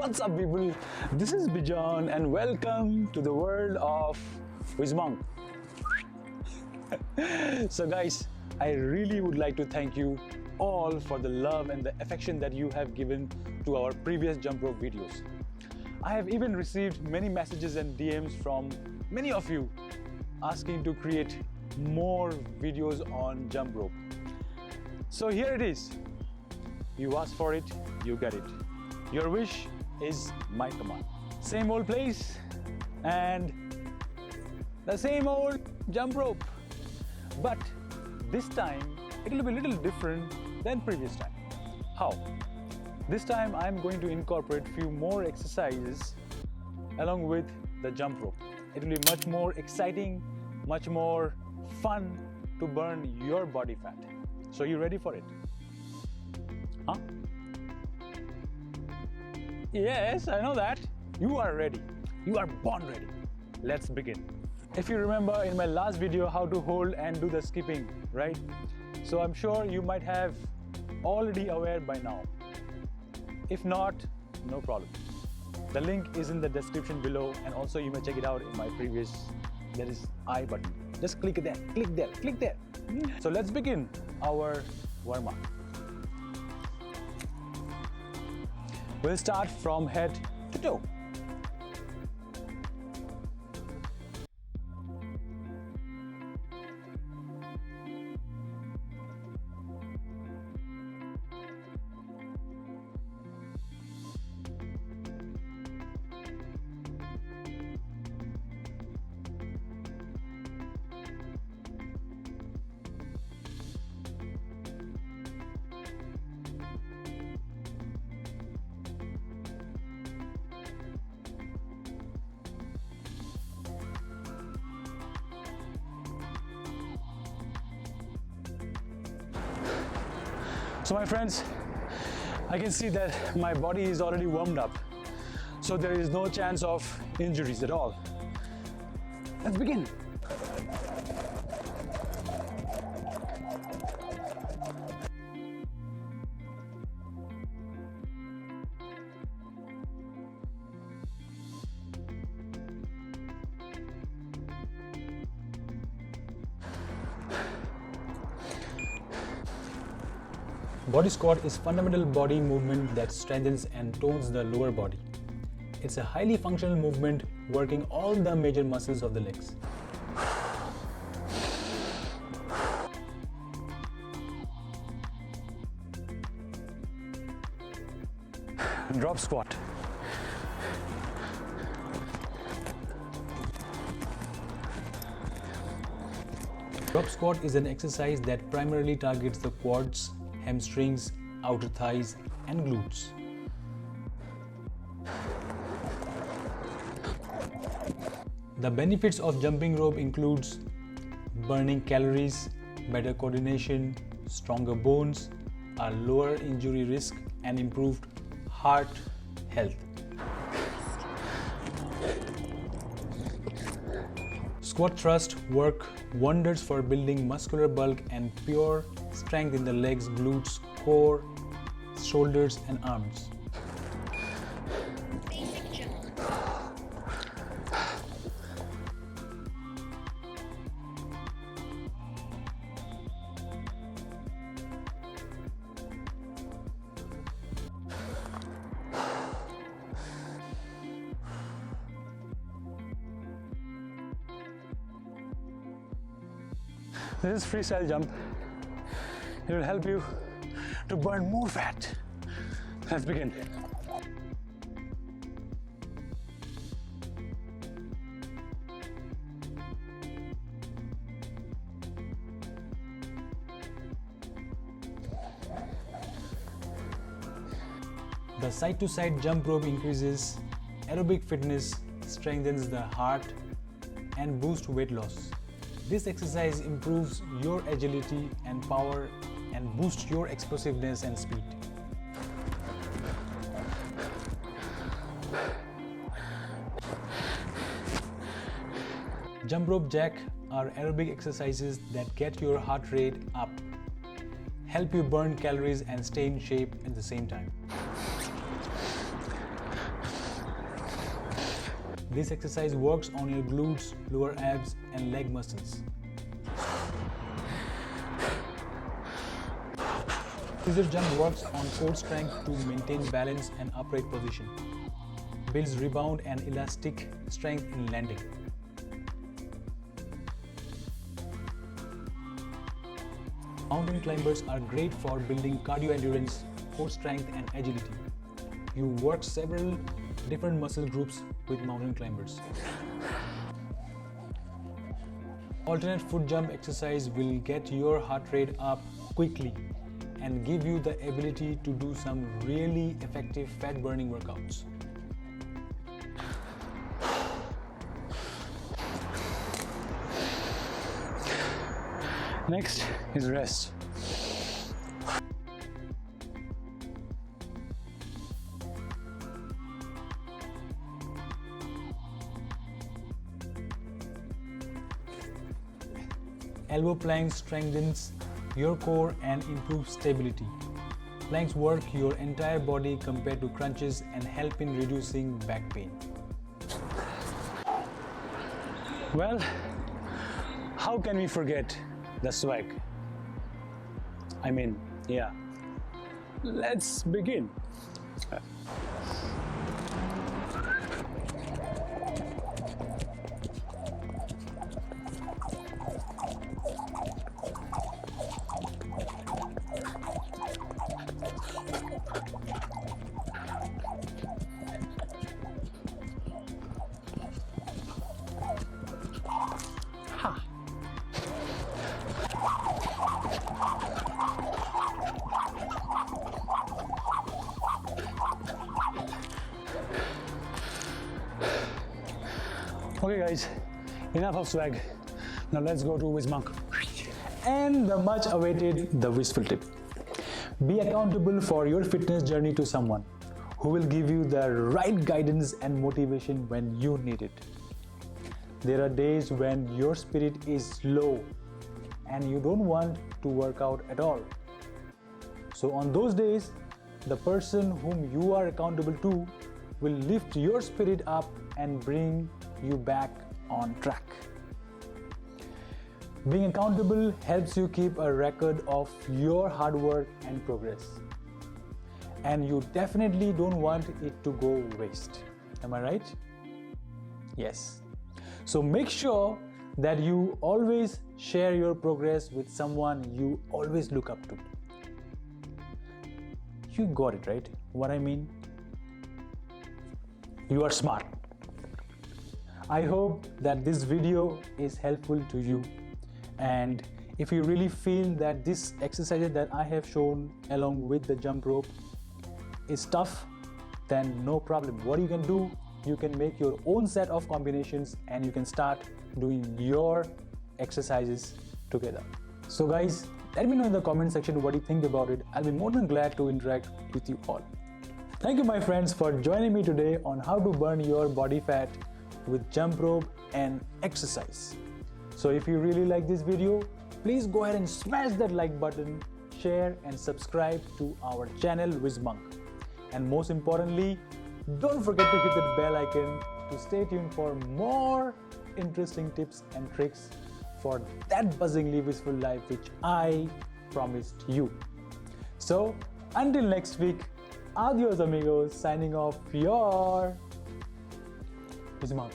What's up, people? This is Bijan and welcome to the world of WhizMonk. So guys, I really would like to thank you all for the love and the affection that you have given to our previous Jumprope videos. I have even received many messages and DMs from many of you asking to create more videos on Jumprope. So here it is. You asked for it, you get it. Your wish is my command. Same old place and the same old Jumprope. But this time it will be a little different than previous time. How? This time I'm going to incorporate few more exercises along with the Jumprope. It will be much more exciting, much more fun to burn your body fat. So you ready for it? Huh? Yes, I know that. You are ready. You are born ready. Let's begin. If you remember in my last video how to hold and do the skipping, right? So I'm sure you might have already aware by now. If not, no problem. The link is in the description below, and also you may check it out in my previous, there is I button. Just click there, click there, click there. So let's begin our warm-up. We'll start from head to toe. So my friends, I can see that my body is already warmed up. So there is no chance of injuries at all. Let's begin. Body squat is fundamental body movement that strengthens and tones the lower body. It's a highly functional movement working all the major muscles of the legs. Drop squat. Drop squat is an exercise that primarily targets the quads, hamstrings, outer thighs, and glutes. The benefits of jumping rope includes burning calories, better coordination, stronger bones, a lower injury risk, and improved heart health. Squat thrusts work wonders for building muscular bulk and pure strength in the legs, glutes, core, shoulders, and arms. This is freestyle jump. It will help you to burn more fat. Let's begin. The side-to-side jump rope increases aerobic fitness, strengthens the heart, and boosts weight loss. This exercise improves your agility and power and boosts your explosiveness and speed. Jump rope jack are aerobic exercises that get your heart rate up, help you burn calories and stay in shape at the same time. This exercise works on your glutes, lower abs and leg muscles. Scissor jump works on core strength to maintain balance and upright position. Builds rebound and elastic strength in landing. Mountain climbers are great for building cardio endurance, core strength and agility. You work several different muscle groups with mountain climbers. Alternate foot jump exercise will get your heart rate up quickly and give you the ability to do some really effective fat burning workouts. Next is rest. Elbow plank strengthens your core and improves stability. Planks work your entire body compared to crunches and help in reducing back pain. Well, how can we forget the swag? I mean, yeah. Let's begin. Okay guys, enough of swag. Now let's go to WhizMonk. And the much awaited the wishful tip. Be accountable for your fitness journey to someone who will give you the right guidance and motivation when you need it. There are days when your spirit is low and you don't want to work out at all. So on those days, the person whom you are accountable to will lift your spirit up and bring you back on track. Being accountable helps you keep a record of your hard work and progress. And you definitely don't want it to go waste. Am I right? Yes. So make sure that you always share your progress with someone you always look up to. You got it, right? What I mean? You are smart. I hope that this video is helpful to you, and if you really feel that this exercise that I have shown along with the jump rope is tough, then no problem. What you can do, you can make your own set of combinations and you can start doing your exercises together. So guys, let me know in the comment section what you think about it. I'll be more than glad to interact with you all. Thank you my friends for joining me today on how to burn your body fat with jump rope and exercise. So if you really like this video, please go ahead and smash that like button, share and subscribe to our channel WhizMonk. And most importantly, don't forget to hit that bell icon to stay tuned for more interesting tips and tricks for that buzzingly blissful life which I promised you. So until next week, adios amigos, signing off your WhizMonk.